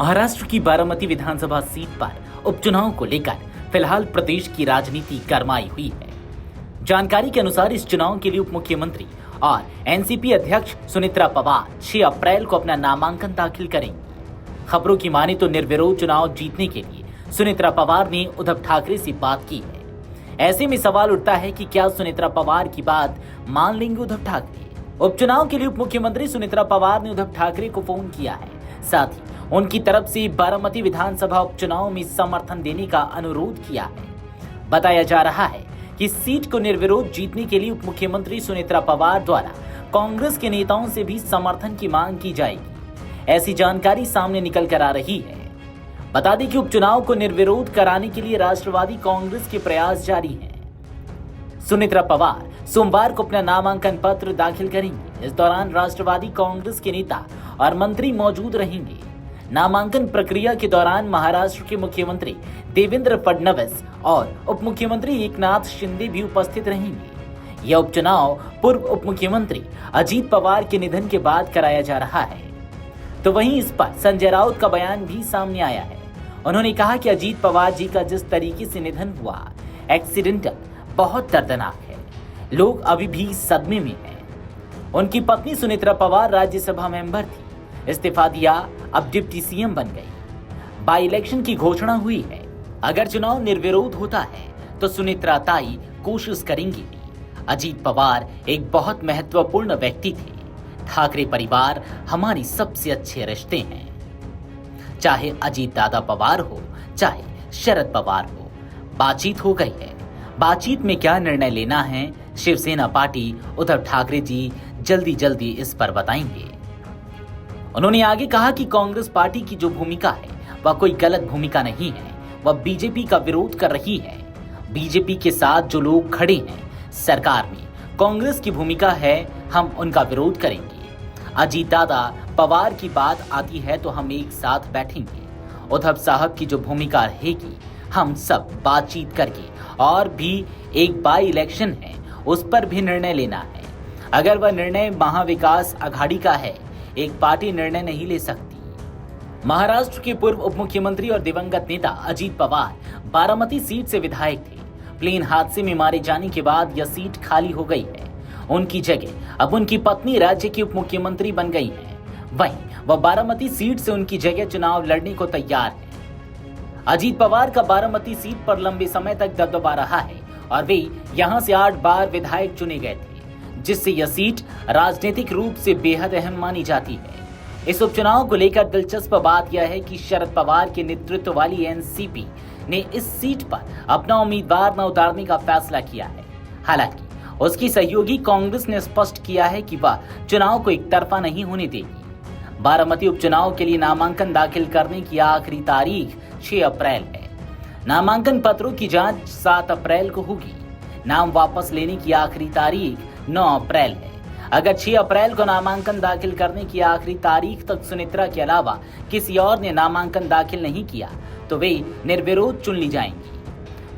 महाराष्ट्र की बारामती विधानसभा सीट पर उपचुनाव को लेकर फिलहाल प्रदेश की राजनीति गरमाई हुई है। जानकारी के अनुसार इस चुनाव के लिए उप मुख्यमंत्री और एनसीपी अध्यक्ष सुनेत्रा पवार 6 अप्रैल को अपना नामांकन दाखिल करेंगी। खबरों की माने तो निर्विरोध चुनाव जीतने के लिए सुनेत्रा पवार ने उद्धव ठाकरे से बात की है। ऐसे में सवाल उठता है कि क्या सुनेत्रा पवार की बात मान लेंगे उद्धव ठाकरे। उपचुनाव के लिए उप मुख्यमंत्री सुनेत्रा पवार ने उद्धव ठाकरे को फोन किया है। साथ ही उनकी तरफ से बारामती विधानसभा उपचुनाव में समर्थन देने का अनुरोध किया है। बताया जा रहा है कि इस सीट को निर्विरोध जीतने के लिए उप मुख्यमंत्री सुनेत्रा पवार द्वारा कांग्रेस के नेताओं से भी समर्थन की मांग की जाएगी। ऐसी जानकारी सामने निकल कर आ रही है। बता दें कि उपचुनाव को निर्विरोध कराने के लिए राष्ट्रवादी कांग्रेस के प्रयास जारी हैं। सुनेत्रा पवार सोमवार को अपना नामांकन पत्र दाखिल करेंगे। इस दौरान राष्ट्रवादी कांग्रेस के नेता और मंत्री मौजूद रहेंगे। नामांकन प्रक्रिया के दौरान महाराष्ट्र के मुख्यमंत्री देवेंद्र फडणवीस और उप मुख्यमंत्री एकनाथ शिंदे भी उपस्थित रहेंगे। यह उपचुनाव पूर्व उप मुख्यमंत्री अजीत पवार के निधन के बाद कराया जा रहा है। तो वहीं इस पर संजय राउत का बयान भी सामने आया है। उन्होंने कहा कि अजीत पवार जी का जिस तरीके से निधन हुआ एक्सीडेंटल बहुत दर्दनाक है। लोग अभी भी सदमे में हैं। उनकी पत्नी सुनेत्रा पवार राज्यसभा मेंबर थी, इस्तीफा दिया, अब डिप्टी सीएम बन गई। बाई इलेक्शन की घोषणा हुई है। अगर चुनाव निर्विरोध होता है तो सुनेत्रा ताई कोशिश करेंगी। अजीत पवार एक बहुत महत्वपूर्ण व्यक्ति थे। ठाकरे परिवार हमारी सबसे अच्छे रिश्ते हैं। चाहे अजीत दादा पवार हो, चाहे शरद पवार हो, बातचीत हो गई है। बातचीत में क्या निर्णय लेना है, शिवसेना पार्टी उद्धव ठाकरे जी जल्दी इस पर बताएंगे। उन्होंने आगे कहा कि कांग्रेस पार्टी की जो भूमिका है वह कोई गलत भूमिका नहीं है। वह बीजेपी का विरोध कर रही है। बीजेपी के साथ जो लोग खड़े हैं सरकार में, कांग्रेस की भूमिका है हम उनका विरोध करेंगे। अजीत दादा पवार की बात आती है तो हम एक साथ बैठेंगे। उद्धव साहब की जो भूमिका रहेगी हम सब बातचीत करके, और भी एक बाई इलेक्शन है उस पर भी निर्णय लेना है। अगर वह निर्णय महाविकास अघाड़ी का है, एक पार्टी निर्णय नहीं ले सकती। महाराष्ट्र के पूर्व उप मुख्यमंत्री और दिवंगत नेता अजीत पवार बारामती सीट से विधायक थे। प्लेन हादसे में मारे जाने के बाद यह सीट खाली हो गई है। उनकी जगह अब उनकी पत्नी राज्य की उप मुख्यमंत्री बन गई है। वहीं वह बारामती सीट से उनकी जगह चुनाव लड़ने को तैयार है। अजीत पवार का बारामती सीट पर लंबे समय तक दबदबा रहा है और वे यहां से 8 बार विधायक चुने गए थे, जिससे यह सीट राजनीतिक रूप से बेहद अहम मानी जाती है। इस उपचुनाव को लेकर दिलचस्प बात यह है कि शरद पवार के नेतृत्व वाली एनसीपी ने इस सीट पर अपना उम्मीदवार न उतारने का फैसला किया है। हालांकि उसकी सहयोगी कांग्रेस ने स्पष्ट किया है कि वह चुनाव को एक तरफा नहीं होने देगी। बारामती उपचुनाव के लिए नामांकन दाखिल करने की आखिरी तारीख 6 अप्रैल है। नामांकन पत्रों की जांच 7 अप्रैल को होगी। नाम वापस लेने की आखिरी तारीख 9 अप्रैल है। अगर 6 अप्रैल को नामांकन दाखिल करने की आखिरी तारीख तक सुनेत्रा के अलावा किसी और ने नामांकन दाखिल नहीं किया तो वे निर्विरोध चुन ली जाएंगी।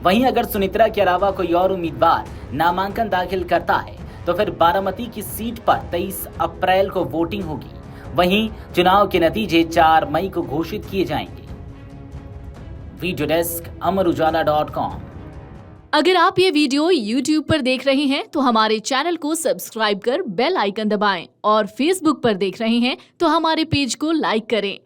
वहीं अगर सुनेत्रा के अलावा कोई और उम्मीदवार नामांकन दाखिल करता है तो फिर बारामती की सीट पर 23 अप्रैल को वोटिंग होगी। वहीं चुनाव के नतीजे 4 मई को घोषित किए जाएंगे। वीडियो डेस्क अमरउजाला.com। अगर आप ये वीडियो YouTube पर देख रहे हैं तो हमारे चैनल को सब्सक्राइब कर बेल आइकन दबाएं, और Facebook पर देख रहे हैं तो हमारे पेज को लाइक करें।